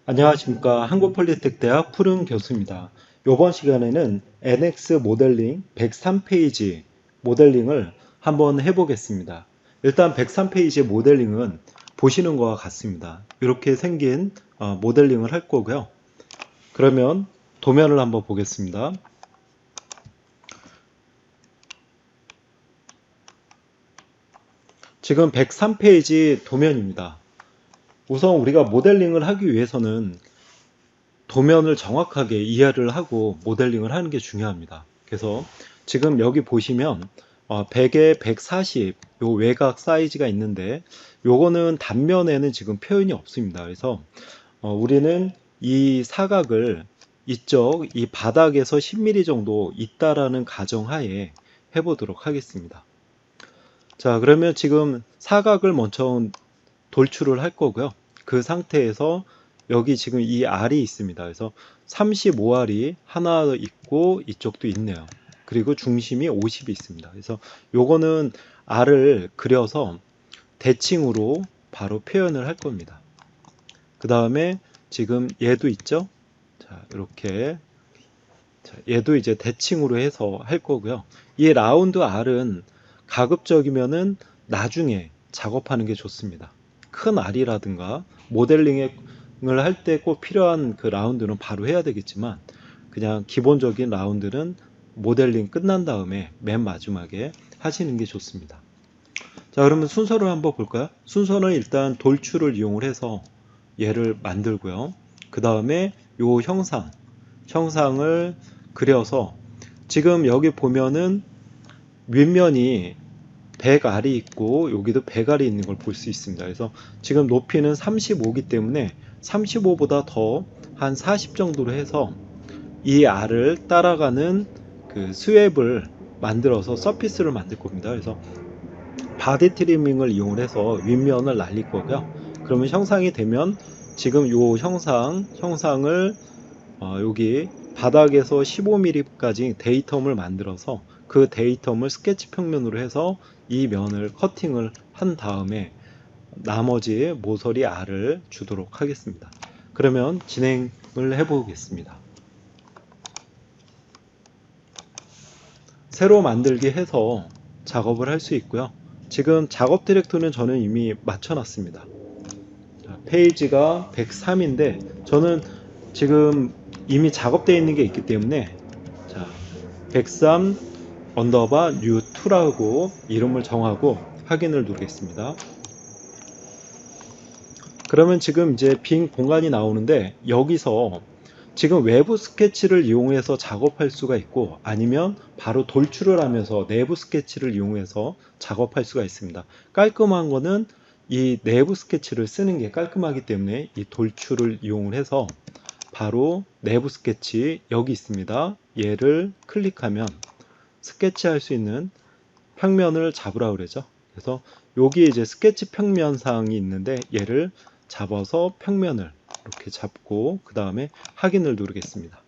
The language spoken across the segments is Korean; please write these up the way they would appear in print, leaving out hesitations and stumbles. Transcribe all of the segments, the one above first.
안녕하십니까. 한국폴리텍대학 푸른 교수입니다. 이번 시간에는 NX 모델링 103페이지 모델링을 한번 해보겠습니다. 일단 103페이지 모델링은 보시는 것과 같습니다. 이렇게 생긴 모델링을 할 거고요. 그러면 도면을 한번 보겠습니다. 지금 103페이지 도면입니다. 우선 우리가 모델링을 하기 위해서는 도면을 정확하게 이해를 하고 모델링을 하는 게 중요합니다. 그래서 지금 여기 보시면 100에 140 요 외곽 사이즈가 있는데 요거는 단면에는 지금 표현이 없습니다. 그래서 우리는 이 사각을 이쪽 이 바닥에서 10mm 정도 있다라는 가정하에 해보도록 하겠습니다. 자, 그러면 지금 사각을 먼저 돌출을 할 거고요. 그 상태에서 여기 지금 이 R이 있습니다. 그래서 35R이 하나 있고 이쪽도 있네요. 그리고 중심이 50이 있습니다. 그래서 요거는 R을 그려서 대칭으로 바로 표현을 할 겁니다. 그 다음에 지금 얘도 있죠? 자, 이렇게. 자, 얘도 이제 대칭으로 해서 할 거고요. 이 라운드 R은 가급적이면은 나중에 작업하는 게 좋습니다. 큰 R이라든가 모델링을 할 때 꼭 필요한 그 라운드는 바로 해야 되겠지만 그냥 기본적인 라운드는 모델링 끝난 다음에 맨 마지막에 하시는 게 좋습니다. 자, 그러면 순서를 한번 볼까요? 순서는 일단 돌출을 이용을 해서 얘를 만들고요. 그 다음에 요 형상을 그려서 지금 여기 보면은 윗면이 100R이 있고 여기도 100R이 있는 걸 볼 수 있습니다. 그래서 지금 높이는 35이기 때문에 35보다 더 한 40 정도로 해서 이 R을 따라가는 그 스왑을 만들어서 서피스를 만들 겁니다. 그래서 바디 트리밍을 이용해서 윗면을 날릴 거고요. 그러면 형상이 되면 지금 요 형상을 여기 바닥에서 15mm까지 데이텀을 만들어서 그 데이텀을 스케치 평면으로 해서 이 면을 커팅을 한 다음에 나머지 모서리 R을 주도록 하겠습니다. 그러면 진행을 해보겠습니다. 새로 만들기 해서 작업을 할 수 있고요. 지금 작업 디렉토리는 저는 이미 맞춰놨습니다. 페이지가 103인데 저는 지금 이미 작업되어 있는 게 있기 때문에 자, 103 언더바 new2라고 이름을 정하고 확인을 누르겠습니다. 그러면 지금 이제 빈 공간이 나오는데 여기서 지금 외부 스케치를 이용해서 작업할 수가 있고 아니면 바로 돌출을 하면서 내부 스케치를 이용해서 작업할 수가 있습니다. 깔끔한 거는 이 내부 스케치를 쓰는 게 깔끔하기 때문에 이 돌출을 이용을 해서 바로 내부 스케치 여기 있습니다. 얘를 클릭하면 스케치할 수 있는 평면을 잡으라 그러죠. 그래서 여기 이제 스케치 평면상이 있는데 얘를 잡아서 평면을 이렇게 잡고 그 다음에 확인을 누르겠습니다.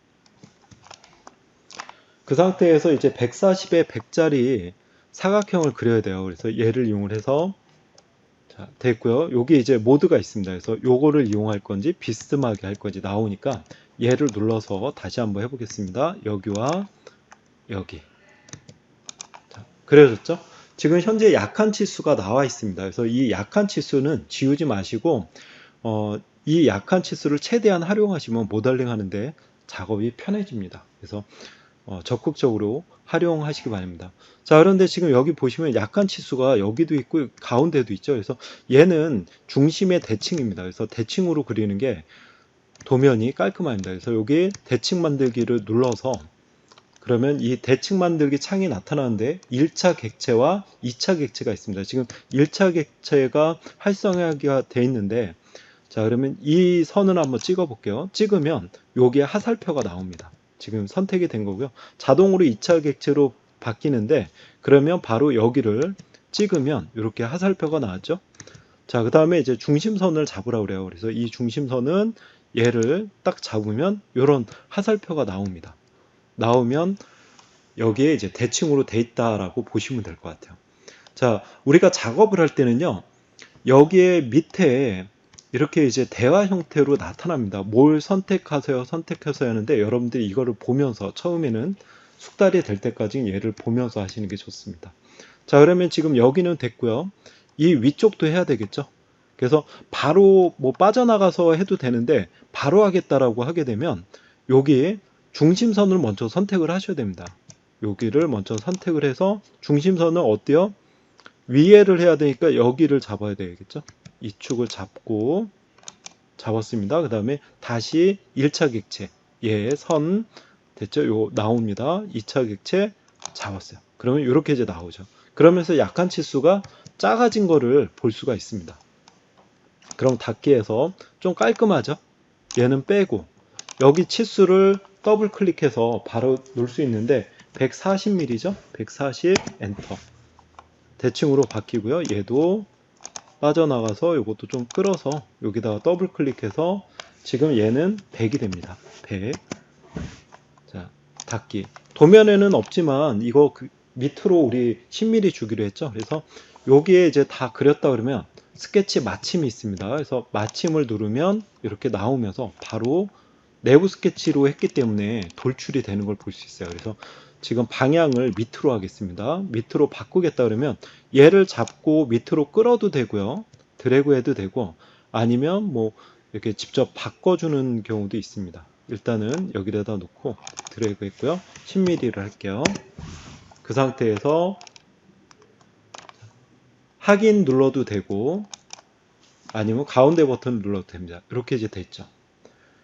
그 상태에서 이제 140에 100짜리 사각형을 그려야 돼요. 그래서 얘를 이용을 해서 자, 됐고요. 여기 이제 모드가 있습니다. 그래서 요거를 이용할 건지 비스듬하게 할 건지 나오니까 얘를 눌러서 다시 한번 해보겠습니다. 여기와 여기. 자, 그려졌죠? 지금 현재 약한 치수가 나와 있습니다. 그래서 이 약한 치수는 지우지 마시고 이 약한 치수를 최대한 활용하시면 모델링 하는데 작업이 편해집니다. 그래서 적극적으로 활용하시기 바랍니다. 자, 그런데 지금 여기 보시면 약한 치수가 여기도 있고 가운데도 있죠. 그래서 얘는 중심의 대칭입니다. 그래서 대칭으로 그리는 게 도면이 깔끔합니다. 그래서 여기 대칭 만들기를 눌러서 그러면 이 대칭 만들기 창이 나타나는데 1차 객체와 2차 객체가 있습니다. 지금 1차 객체가 활성화가 되어 있는데 자, 그러면 이 선을 한번 찍어 볼게요. 찍으면 여기에 하살표가 나옵니다. 지금 선택이 된 거고요. 자동으로 2차 객체로 바뀌는데 그러면 바로 여기를 찍으면 이렇게 하살표가 나왔죠. 자, 그 다음에 이제 중심선을 잡으라고 그래요. 그래서 이 중심선은 얘를 딱 잡으면 이런 하살표가 나옵니다. 나오면 여기에 이제 대칭으로 돼 있다라고 보시면 될 것 같아요. 자, 우리가 작업을 할 때는요. 여기에 밑에 이렇게 이제 대화 형태로 나타납니다. 뭘 선택하세요, 선택하세요 하는데 여러분들이 이거를 보면서 처음에는 숙달이 될 때까지 얘를 보면서 하시는 게 좋습니다. 자, 그러면 지금 여기는 됐고요. 이 위쪽도 해야 되겠죠. 그래서 바로 뭐 빠져나가서 해도 되는데 바로 하겠다라고 하게 되면 여기 중심선을 먼저 선택을 하셔야 됩니다. 여기를 먼저 선택을 해서 중심선을 어때요? 위에를 해야 되니까 여기를 잡아야 되겠죠. 이 축을 잡았습니다. 그 다음에 다시 1차 객체 얘 선 됐죠? 요 나옵니다. 2차 객체 잡았어요. 그러면 이렇게 이제 나오죠. 그러면서 약한 치수가 작아진 거를 볼 수가 있습니다. 그럼 닫기에서 좀 깔끔하죠? 얘는 빼고 여기 치수를 더블 클릭해서 바로 놓을 수 있는데 140mm죠? 140 엔터. 대칭으로 바뀌고요. 얘도 빠져나가서 이것도 좀 끌어서 여기다가 더블 클릭해서 지금 얘는 100이 됩니다. 100. 자, 닫기. 도면에는 없지만 이거 밑으로 우리 10mm 주기로 했죠. 그래서 여기에 이제 다 그렸다 그러면 스케치 마침이 있습니다. 그래서 마침을 누르면 이렇게 나오면서 바로 내부 스케치로 했기 때문에 돌출이 되는 걸 볼 수 있어요. 그래서 지금 방향을 밑으로 하겠습니다. 밑으로 바꾸겠다 그러면 얘를 잡고 밑으로 끌어도 되고요. 드래그 해도 되고 아니면 뭐 이렇게 직접 바꿔주는 경우도 있습니다. 일단은 여기에다 놓고 드래그 했고요. 10mm를 할게요. 그 상태에서 확인 눌러도 되고 아니면 가운데 버튼 눌러도 됩니다. 이렇게 이제 됐죠.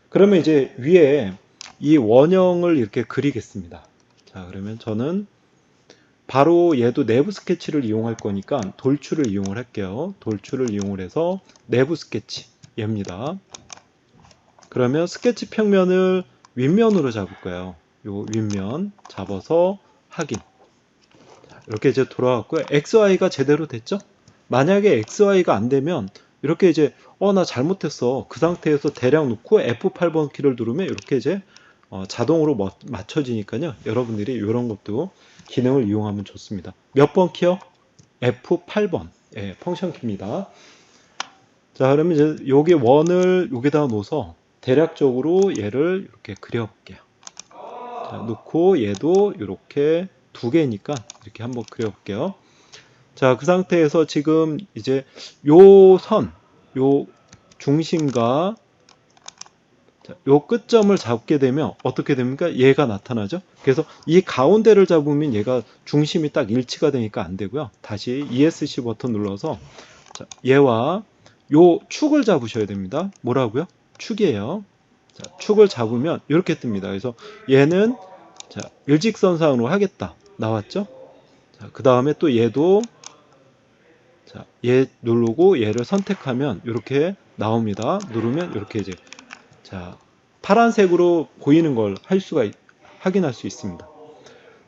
그러면 이제 위에 이 원형을 이렇게 그리겠습니다. 자, 그러면 저는 바로 얘도 내부 스케치를 이용할 거니까 돌출을 이용을 할게요. 돌출을 이용을 해서 내부 스케치 얘입니다. 그러면 스케치 평면을 윗면으로 잡을 거예요. 요 윗면 잡아서 확인. 이렇게 이제 돌아왔고요. XY가 제대로 됐죠? 만약에 XY가 안 되면 이렇게 이제 나 잘못했어. 그 상태에서 대략 놓고 F8번 키를 누르면 이렇게 이제 자동으로 맞춰지니까요. 여러분들이 이런 것도 기능을 이용하면 좋습니다. 몇 번 키요? F8번. 예, 펑션 키입니다. 자, 그러면 이제 여기 원을 여기다 놓아서 대략적으로 얘를 이렇게 그려볼게요. 자, 놓고 얘도 이렇게 두 개니까 이렇게 한번 그려볼게요. 자, 그 상태에서 지금 이제 요 선, 요 중심과 요 끝점을 잡게 되면 어떻게 됩니까? 얘가 나타나죠? 그래서 이 가운데를 잡으면 얘가 중심이 딱 일치가 되니까 안 되고요. 다시 ESC 버튼 눌러서 자, 얘와 요 축을 잡으셔야 됩니다. 뭐라고요? 축이에요. 자, 축을 잡으면 이렇게 뜹니다. 그래서 얘는 자, 일직선상으로 하겠다. 나왔죠? 자, 그 다음에 또 얘도 자, 얘 누르고 얘를 선택하면 이렇게 나옵니다. 누르면 이렇게 이제 자, 파란색으로 보이는 걸 확인할 수 있습니다.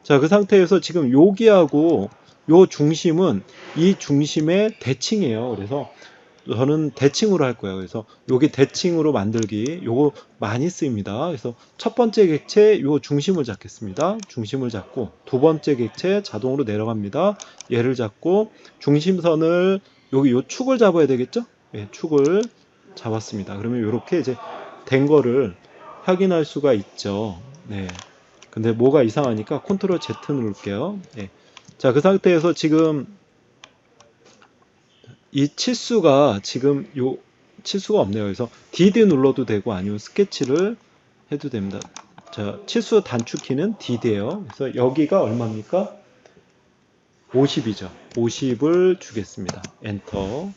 자, 그 상태에서 지금 여기하고 요 중심은 이 중심의 대칭이에요. 그래서 저는 대칭으로 할 거예요. 그래서 여기 대칭으로 만들기 요거 많이 쓰입니다. 그래서 첫 번째 객체 요 중심을 잡겠습니다. 중심을 잡고 두 번째 객체 자동으로 내려갑니다. 얘를 잡고 중심선을 여기 요 축을 잡아야 되겠죠? 예, 축을 잡았습니다. 그러면 이렇게 이제 된 거를 확인할 수가 있죠. 네. 근데 뭐가 이상하니까 컨트롤 Z 누를게요. 예. 자, 그 상태에서 지금 이 치수가 지금 요 치수가 없네요. 그래서 DD 눌러도 되고 아니면 스케치를 해도 됩니다. 자, 치수 단축키는 DD예요. 그래서 여기가 얼마입니까? 50이죠. 50을 주겠습니다. 엔터.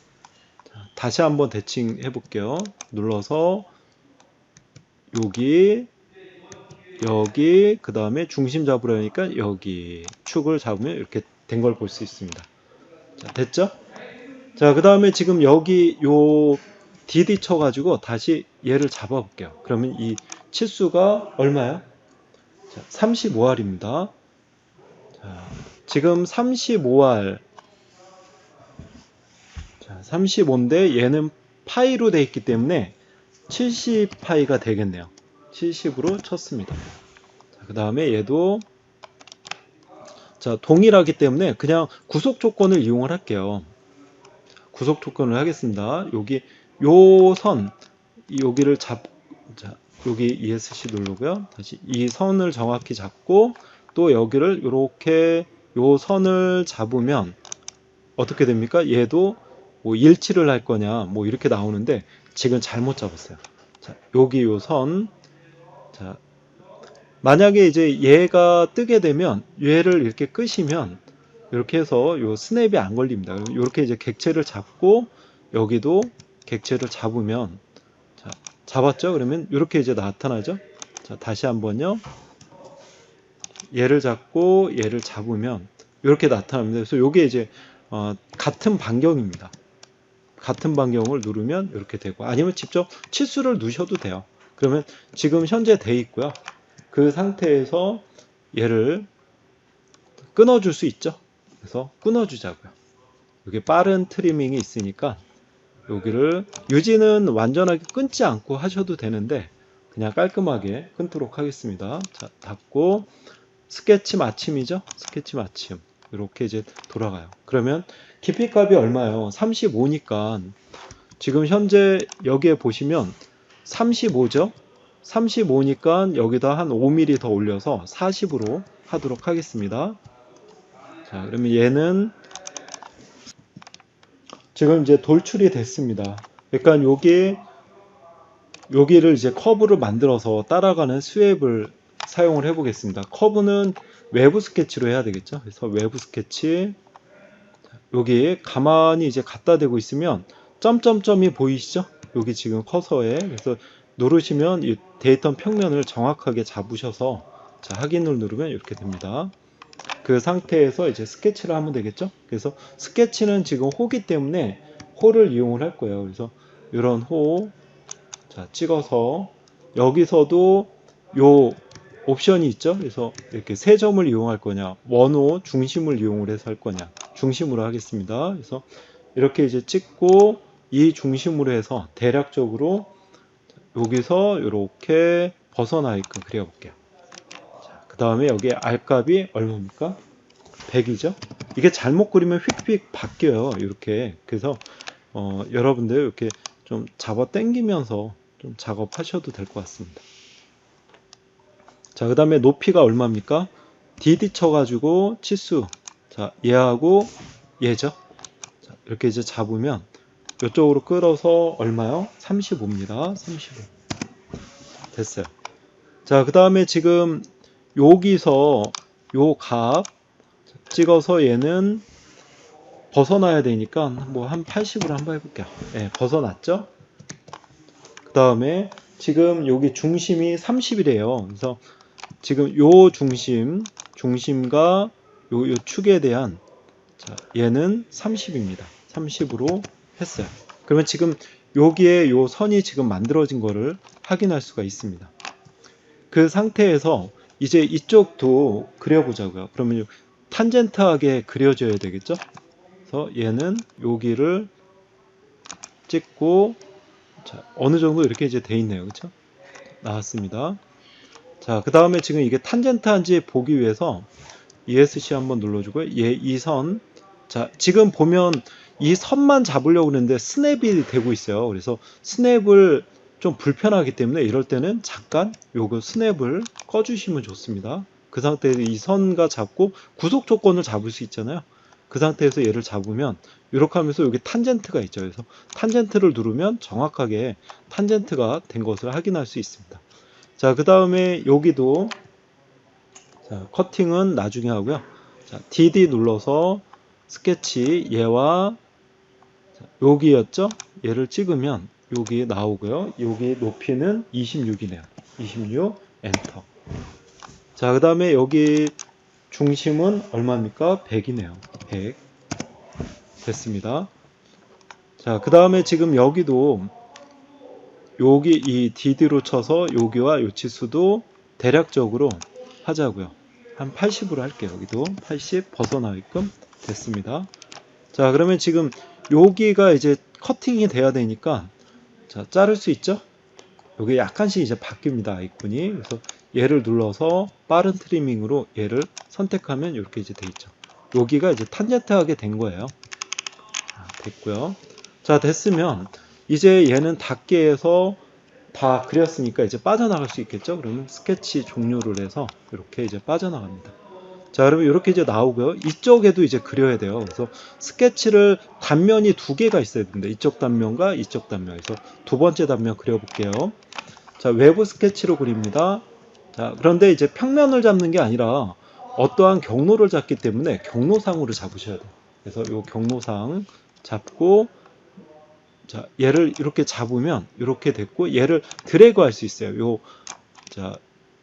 자, 다시 한번 대칭해 볼게요. 눌러서 여기 그 다음에 중심 잡으려니까 여기 축을 잡으면 이렇게 된 걸 볼 수 있습니다. 자, 됐죠? 자, 그 다음에 지금 여기 요 DD 쳐가지고 다시 얘를 잡아 볼게요. 그러면 이 치수가 얼마야? 자, 35R입니다. 자, 지금 35R. 자, 35인데 얘는 파이로 되어 있기 때문에 70파이가 되겠네요. 70으로 쳤습니다. 그 다음에 얘도 자, 동일하기 때문에 그냥 구속 조건을 이용을 할게요. 구속 조건을 하겠습니다. 여기 요 선, 여기를 자, 여기 ESC 누르고요. 다시 이 선을 정확히 잡고 또 여기를 이렇게 요 선을 잡으면 어떻게 됩니까? 얘도 뭐 일치를 할 거냐 뭐 이렇게 나오는데 지금 잘못 잡았어요. 자, 여기 요 선. 자, 만약에 이제 얘가 뜨게 되면 얘를 이렇게 끄시면 이렇게 해서 요 스냅이 안 걸립니다. 이렇게 이제 객체를 잡고 여기도 객체를 잡으면 자, 잡았죠? 그러면 이렇게 이제 나타나죠? 자, 다시 한번요. 얘를 잡고 얘를 잡으면 이렇게 나타납니다. 그래서 이게 이제 같은 반경입니다. 같은 반경을 누르면 이렇게 되고 아니면 직접 치수를 누셔도 돼요. 그러면 지금 현재 돼 있고요. 그 상태에서 얘를 끊어줄 수 있죠. 그래서 끊어주자고요. 이게 빠른 트리밍이 있으니까 여기를 유지는 완전하게 끊지 않고 하셔도 되는데 그냥 깔끔하게 끊도록 하겠습니다. 자, 닫고 스케치 마침이죠. 스케치 마침 이렇게 이제 돌아가요. 그러면 깊이 값이 얼마예요? 35니까 지금 현재 여기에 보시면 35죠. 35니까 여기다 한 5mm 더 올려서 40으로 하도록 하겠습니다. 자, 그러면 얘는 지금 이제 돌출이 됐습니다. 그러니까 여기를 이제 커브를 만들어서 따라가는 스왑을 사용을 해 보겠습니다. 커브는 외부 스케치로 해야 되겠죠. 그래서 외부 스케치 여기 가만히 이제 갖다 대고 있으면 점점점이 보이시죠? 여기 지금 커서에 그래서 누르시면 이 데이터 평면을 정확하게 잡으셔서 자, 확인을 누르면 이렇게 됩니다. 그 상태에서 이제 스케치를 하면 되겠죠? 그래서 스케치는 지금 호기 때문에 호를 이용을 할 거예요. 그래서 이런 호 자, 찍어서 여기서도 요 옵션이 있죠. 그래서 이렇게 세 점을 이용할 거냐, 원호 중심을 이용을 해서 할 거냐, 중심으로 하겠습니다. 그래서 이렇게 이제 찍고 이 중심으로 해서 대략적으로 여기서 이렇게 벗어나게끔 그려볼게요. 그 다음에 여기 R값이 얼마입니까? 100이죠. 이게 잘못 그리면 휙휙 바뀌어요. 이렇게. 그래서 여러분들 이렇게 좀 잡아 당기면서 좀 작업하셔도 될 것 같습니다. 자, 그 다음에 높이가 얼마입니까? DD 쳐가지고 치수. 자, 얘하고 얘죠. 자, 이렇게 이제 잡으면 이쪽으로 끌어서 얼마요? 35입니다. 35. 됐어요. 자, 그 다음에 지금 여기서 요 값 찍어서 얘는 벗어나야 되니까 뭐 한 80으로 한번 해볼게요. 네, 벗어났죠? 그 다음에 지금 여기 중심이 30이래요. 그래서 지금 요 중심과 요 축에 대한 자, 얘는 30입니다. 30으로 했어요. 그러면 지금 여기에 요 선이 지금 만들어진 거를 확인할 수가 있습니다. 그 상태에서 이제 이쪽도 그려보자고요. 그러면 탄젠트하게 그려줘야 되겠죠? 그래서 얘는 여기를 찍고 자, 어느 정도 이렇게 이제 돼 있네요. 그렇죠? 나왔습니다. 자, 그 다음에 지금 이게 탄젠트한지 보기 위해서 ESC 한번 눌러주고요. 이 선. 자, 지금 보면 이 선만 잡으려고 그러는데 스냅이 되고 있어요. 그래서 스냅을 좀 불편하기 때문에 이럴 때는 잠깐 요거 스냅을 꺼주시면 좋습니다. 그 상태에서 이 선과 잡고 구속 조건을 잡을 수 있잖아요. 그 상태에서 얘를 잡으면 이렇게 하면서 여기 탄젠트가 있죠. 그래서 탄젠트를 누르면 정확하게 탄젠트가 된 것을 확인할 수 있습니다. 자, 그 다음에 여기도 자, 커팅은 나중에 하고요. 자, DD 눌러서 스케치 얘와 자, 여기였죠? 얘를 찍으면 여기 나오고요. 여기 높이는 26이네요. 26 엔터. 자, 그 다음에 여기 중심은 얼마입니까? 100이네요. 100 됐습니다. 자, 그 다음에 지금 여기도 여기 이 DD로 쳐서 여기와 요 치수도 대략적으로 하자고요. 한 80으로 할게요. 여기도 80 벗어나게끔 됐습니다. 자, 그러면 지금 여기가 이제 커팅이 돼야 되니까 자, 자를 수 있죠? 여기 약간씩 이제 바뀝니다. 아이콘이. 그래서 얘를 눌러서 빠른 트리밍으로 얘를 선택하면 이렇게 이제 돼 있죠. 여기가 이제 탄젠트하게 된 거예요. 자, 됐고요. 자, 됐으면 이제 얘는 닫기에서 다 그렸으니까 이제 빠져나갈 수 있겠죠? 그러면 스케치 종료를 해서 이렇게 이제 빠져나갑니다. 자, 그러면 이렇게 이제 나오고요. 이쪽에도 이제 그려야 돼요. 그래서 스케치를 단면이 두 개가 있어야 됩니다. 이쪽 단면과 이쪽 단면. 그래서 두 번째 단면 그려볼게요. 자, 외부 스케치로 그립니다. 자, 그런데 이제 평면을 잡는 게 아니라 어떠한 경로를 잡기 때문에 경로상으로 잡으셔야 돼요. 그래서 이 경로상 잡고, 자, 얘를 이렇게 잡으면 이렇게 됐고, 얘를 드래그 할 수 있어요. 자,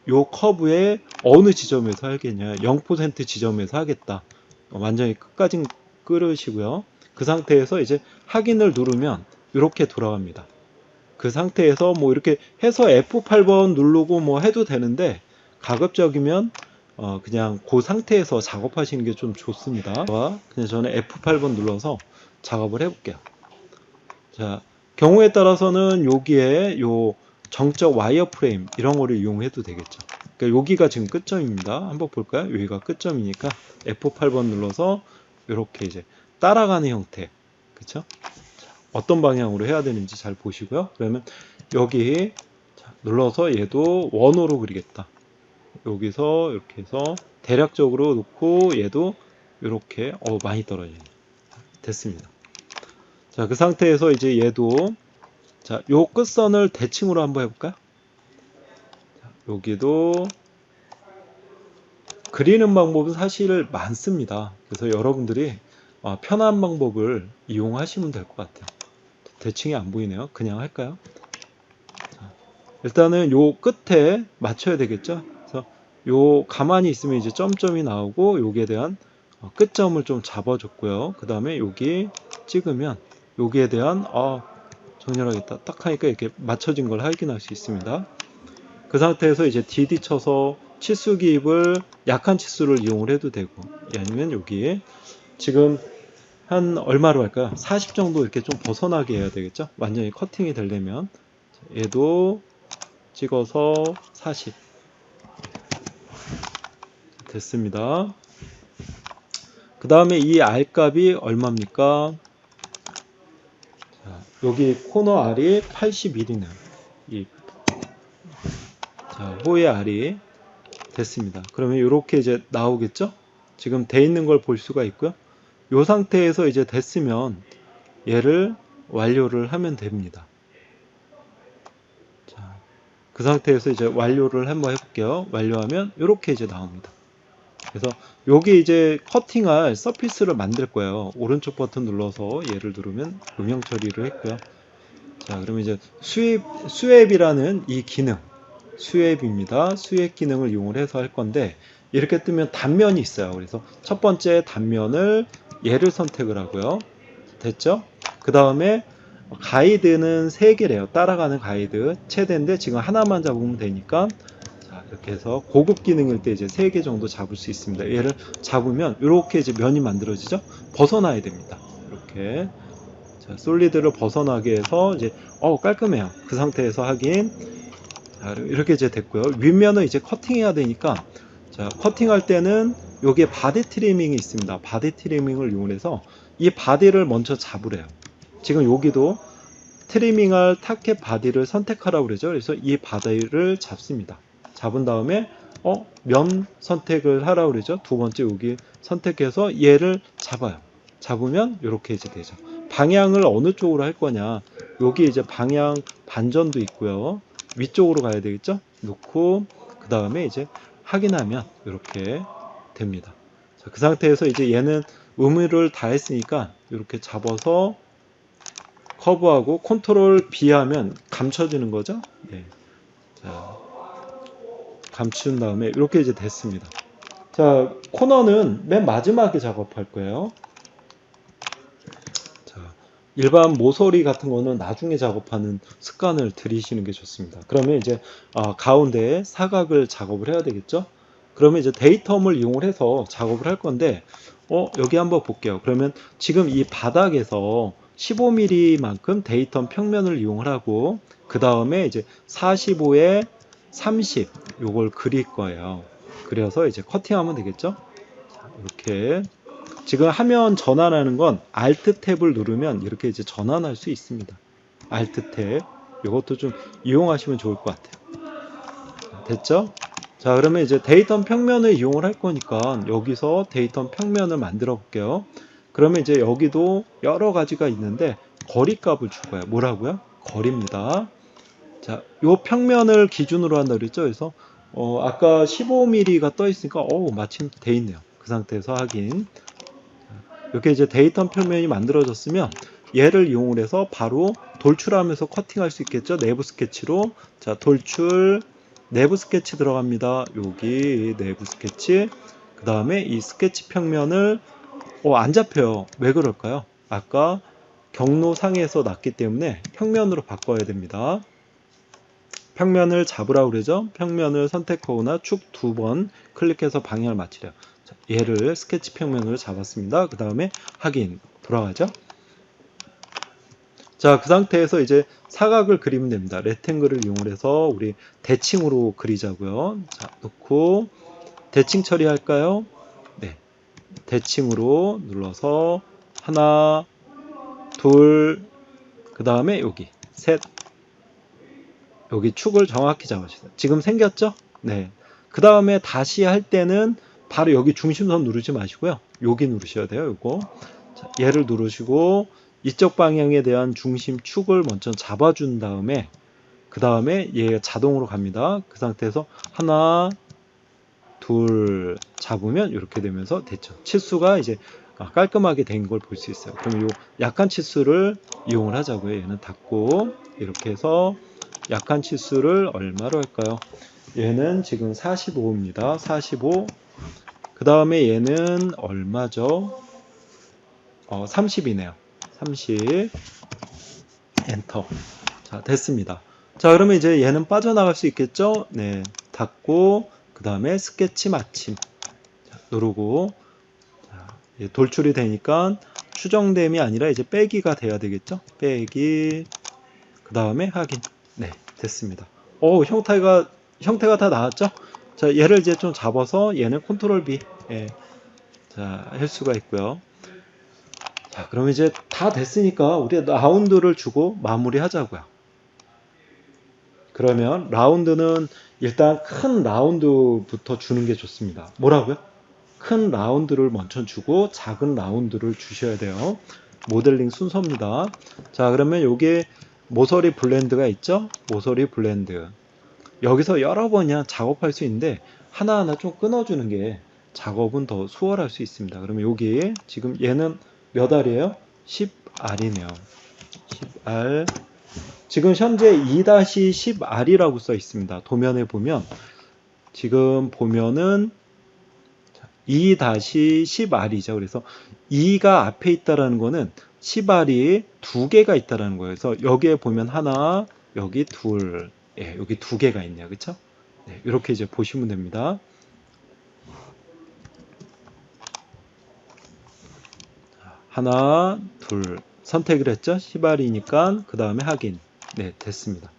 요 커브의 어느 지점에서 하겠냐. 0% 지점에서 하겠다. 완전히 끝까지 끌으시고요. 그 상태에서 이제 확인을 누르면 이렇게 돌아갑니다. 그 상태에서 뭐 이렇게 해서 F8번 누르고 뭐 해도 되는데, 가급적이면 그냥 그 상태에서 작업하시는 게 좀 좋습니다. 그냥 저는 F8번 눌러서 작업을 해볼게요. 자, 경우에 따라서는 여기에 요 정적 와이어프레임 이런 거를 이용해도 되겠죠. 그러니까 여기가 지금 끝점입니다. 한번 볼까요? 여기가 끝점이니까 F8번 눌러서 이렇게 이제 따라가는 형태, 그렇죠? 어떤 방향으로 해야 되는지 잘 보시고요. 그러면 여기 눌러서 얘도 원호로 그리겠다. 여기서 이렇게 해서 대략적으로 놓고 얘도 이렇게 많이 떨어지네. 됐습니다. 자, 그 상태에서 이제 얘도, 자, 요 끝선을 대칭으로 한번 해볼까요? 자, 여기도 그리는 방법은 사실 많습니다. 그래서 여러분들이 편한 방법을 이용하시면 될 것 같아요. 대칭이 안 보이네요. 그냥 할까요? 자, 일단은 요 끝에 맞춰야 되겠죠? 그래서 요 가만히 있으면 이제 점점이 나오고 여기에 대한 끝점을 좀 잡아줬고요. 그 다음에 여기 찍으면 여기에 대한 정렬하겠다. 딱 하니까 이렇게 맞춰진 걸 확인할 수 있습니다. 그 상태에서 이제 DD 쳐서 치수 기입을 약한 치수를 이용을 해도 되고, 아니면 여기에 지금 한 얼마로 할까요? 40 정도 이렇게 좀 벗어나게 해야 되겠죠? 완전히 커팅이 되려면. 얘도 찍어서 40 됐습니다. 그 다음에 이 R 값이 얼마입니까? 자, 여기 코너 R이 81이네요. 자, 호의 R이 됐습니다. 그러면 이렇게 이제 나오겠죠? 지금 돼 있는 걸 볼 수가 있고요. 이 상태에서 이제 됐으면 얘를 완료를 하면 됩니다. 자, 그 상태에서 이제 완료를 한번 해볼게요. 완료하면 이렇게 이제 나옵니다. 그래서 여기 이제 커팅할 서피스를 만들 거예요. 오른쪽 버튼 눌러서 얘를 누르면 음영 처리를 했고요. 자, 그러면 이제 스왑이라는 이 기능, 스왑입니다. 스왑 기능을 이용을 해서 할 건데, 이렇게 뜨면 단면이 있어요. 그래서 첫 번째 단면을 얘를 선택을 하고요. 됐죠? 그 다음에 가이드는 3개래요. 따라가는 가이드 최대인데 지금 하나만 잡으면 되니까, 자, 이렇게 해서 고급 기능일 때 이제 3개 정도 잡을 수 있습니다. 얘를 잡으면 이렇게 이제 면이 만들어지죠? 벗어나야 됩니다. 이렇게. 자, 솔리드를 벗어나게 해서 이제 깔끔해요. 그 상태에서 확인. 자, 이렇게 이제 됐고요. 윗면은 이제 커팅해야 되니까, 자, 커팅할 때는 여기에 바디 트리밍이 있습니다. 바디 트리밍을 이용해서 이 바디를 먼저 잡으래요. 지금 여기도 트리밍할 타켓 바디를 선택하라고 그러죠. 그래서 이 바디를 잡습니다. 잡은 다음에 면 선택을 하라고 그러죠. 두 번째 여기 선택해서 얘를 잡아요. 잡으면 이렇게 이제 되죠. 방향을 어느 쪽으로 할 거냐, 여기 이제 방향 반전도 있고요. 위쪽으로 가야 되겠죠. 놓고 그 다음에 이제 확인하면 이렇게 됩니다. 자, 그 상태에서 이제 얘는 의무를 다 했으니까 이렇게 잡아서 커브하고 컨트롤 B 하면 감춰지는 거죠. 네. 자, 감춘 다음에 이렇게 이제 됐습니다. 자, 코너는 맨 마지막에 작업할 거예요. 자, 일반 모서리 같은 거는 나중에 작업하는 습관을 들이시는 게 좋습니다. 그러면 이제 가운데에 사각을 작업을 해야 되겠죠. 그러면 이제 데이텀을 이용을 해서 작업을 할 건데, 여기 한번 볼게요. 그러면 지금 이 바닥에서 15mm만큼 데이텀 평면을 이용을 하고, 그 다음에 이제 45에 30 요걸 그릴 거예요. 그려서 이제 커팅하면 되겠죠. 자, 이렇게 지금 화면 전환하는 건 Alt 탭을 누르면 이렇게 이제 전환할 수 있습니다. Alt 탭 이것도 좀 이용하시면 좋을 것 같아요. 됐죠? 자, 그러면 이제 데이터 평면을 이용을 할 거니까 여기서 데이터 평면을 만들어 볼게요. 그러면 이제 여기도 여러 가지가 있는데 거리 값을 줄 거예요. 뭐라고요? 거리입니다. 자, 요 평면을 기준으로 한다 그랬죠? 그래서 아까 15mm가 떠 있으니까 마침 돼 있네요. 그 상태에서 확인. 이렇게 이제 데이터 평면이 만들어졌으면 얘를 이용을 해서 바로 돌출하면서 커팅할 수 있겠죠? 내부 스케치로. 자, 돌출, 내부 스케치 들어갑니다. 여기 내부 스케치. 그 다음에 이 스케치 평면을 안 잡혀요. 왜 그럴까요? 아까 경로상에서 났기 때문에 평면으로 바꿔야 됩니다. 평면을 잡으라고 그러죠. 평면을 선택하거나 축 2번 클릭해서 방향을 맞추래요. 자, 얘를 스케치 평면으로 잡았습니다. 그 다음에 확인 돌아가죠. 자, 그 상태에서 이제 사각을 그리면 됩니다. 레탱글을 이용해서 우리 대칭으로 그리자고요. 자, 놓고 대칭 처리할까요? 네, 대칭으로 눌러서 하나, 둘, 그 다음에 여기 셋, 여기 축을 정확히 잡으시죠. 지금 생겼죠? 네. 그 다음에 다시 할 때는 바로 여기 중심선 누르지 마시고요. 여기 누르셔야 돼요. 요거. 자, 얘를 누르시고 이쪽 방향에 대한 중심 축을 먼저 잡아준 다음에 그 다음에 얘가 자동으로 갑니다. 그 상태에서 하나, 둘 잡으면 이렇게 되면서 됐죠. 치수가 이제 깔끔하게 된 걸 볼 수 있어요. 그럼 요 약한 치수를 이용을 하자고요. 얘는 닫고 이렇게 해서 약한 치수를 얼마로 할까요? 얘는 지금 45입니다. 45. 그 다음에 얘는 얼마죠? 30이네요. 30. 엔터. 자, 됐습니다. 자, 그러면 이제 얘는 빠져나갈 수 있겠죠? 네. 닫고, 그 다음에 스케치 마침. 자, 누르고, 자, 돌출이 되니까 추정됨이 아니라 이제 빼기가 돼야 되겠죠? 빼기, 그 다음에 확인. 네, 됐습니다. 형태가 다 나왔죠? 자, 얘를 이제 좀 잡아서 얘는 컨트롤 B. 예, 자, 할 수가 있고요. 자, 그럼 이제 다 됐으니까 우리 라운드를 주고 마무리 하자고요. 그러면 라운드는 일단 큰 라운드부터 주는 게 좋습니다. 뭐라고요? 큰 라운드를 먼저 주고 작은 라운드를 주셔야 돼요. 모델링 순서입니다. 자, 그러면 여기에 모서리 블렌드가 있죠? 모서리 블렌드. 여기서 여러 번 그냥 작업할 수 있는데 하나하나 좀 끊어주는 게 작업은 더 수월할 수 있습니다. 그러면 여기 지금 얘는 몇 알이에요? 10R이네요. 10R. 지금 현재 2-10R이라고 써 있습니다. 도면에 보면 지금 보면은 2-10R이죠. 그래서 2가 앞에 있다라는 거는 10R이 두 개가 있다라는 거예요. 그래서 여기에 보면 하나, 여기 둘, 여기 두 개가 있네요. 그렇죠? 네, 이렇게 이제 보시면 됩니다. 하나, 둘 선택을 했죠. 10R이니까 그 다음에 확인. 네, 됐습니다.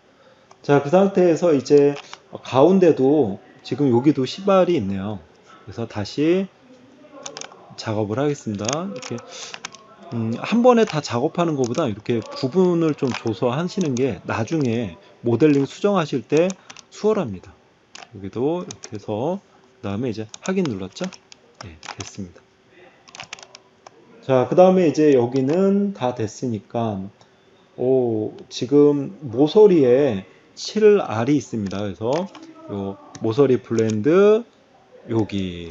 자, 그 상태에서 이제 가운데도 지금 여기도 10R이 있네요. 그래서 다시 작업을 하겠습니다. 이렇게 한 번에 다 작업하는 것보다 이렇게 구분을 좀 줘서 하시는 게 나중에 모델링 수정하실 때 수월합니다. 여기도 이렇게 해서 그 다음에 이제 확인 눌렀죠? 네, 됐습니다. 자, 그 다음에 이제 여기는 다 됐으니까 지금 모서리에 7R이 있습니다. 그래서 요 모서리 블렌드 여기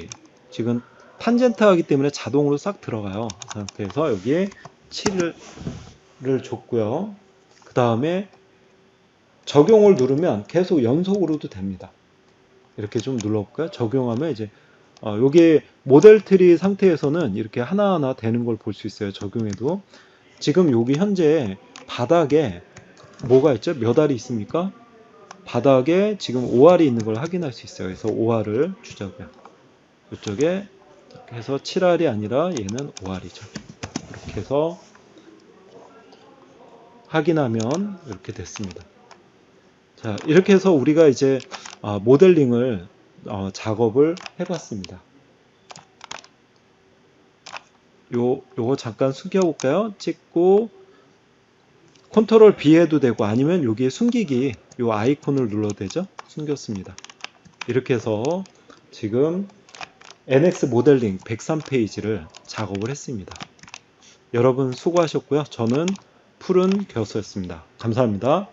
지금 탄젠트 하기 때문에 자동으로 싹 들어가요. 그 상태에서 여기에 7을 줬고요. 그 다음에 적용을 누르면 계속 연속으로도 됩니다. 이렇게 좀 눌러볼까요? 적용하면 이제 여기 모델 트리 상태에서는 이렇게 하나하나 되는 걸 볼 수 있어요. 적용해도. 지금 여기 현재 바닥에 뭐가 있죠? 몇 알이 있습니까? 바닥에 지금 5알이 있는 걸 확인할 수 있어요. 그래서 5알을 주자고요. 이쪽에 해서 7알이 아니라 얘는 5알이죠. 이렇게 해서 확인하면 이렇게 됐습니다. 자, 이렇게 해서 우리가 이제 모델링을 작업을 해봤습니다. 요거 잠깐 숙여볼까요? 찍고 컨트롤 B 해도 되고 아니면 여기에 숨기기 요 아이콘을 눌러도 되죠. 숨겼습니다. 이렇게 해서 지금 NX 모델링 103페이지를 작업을 했습니다. 여러분 수고하셨고요. 저는 푸른 교수였습니다. 감사합니다.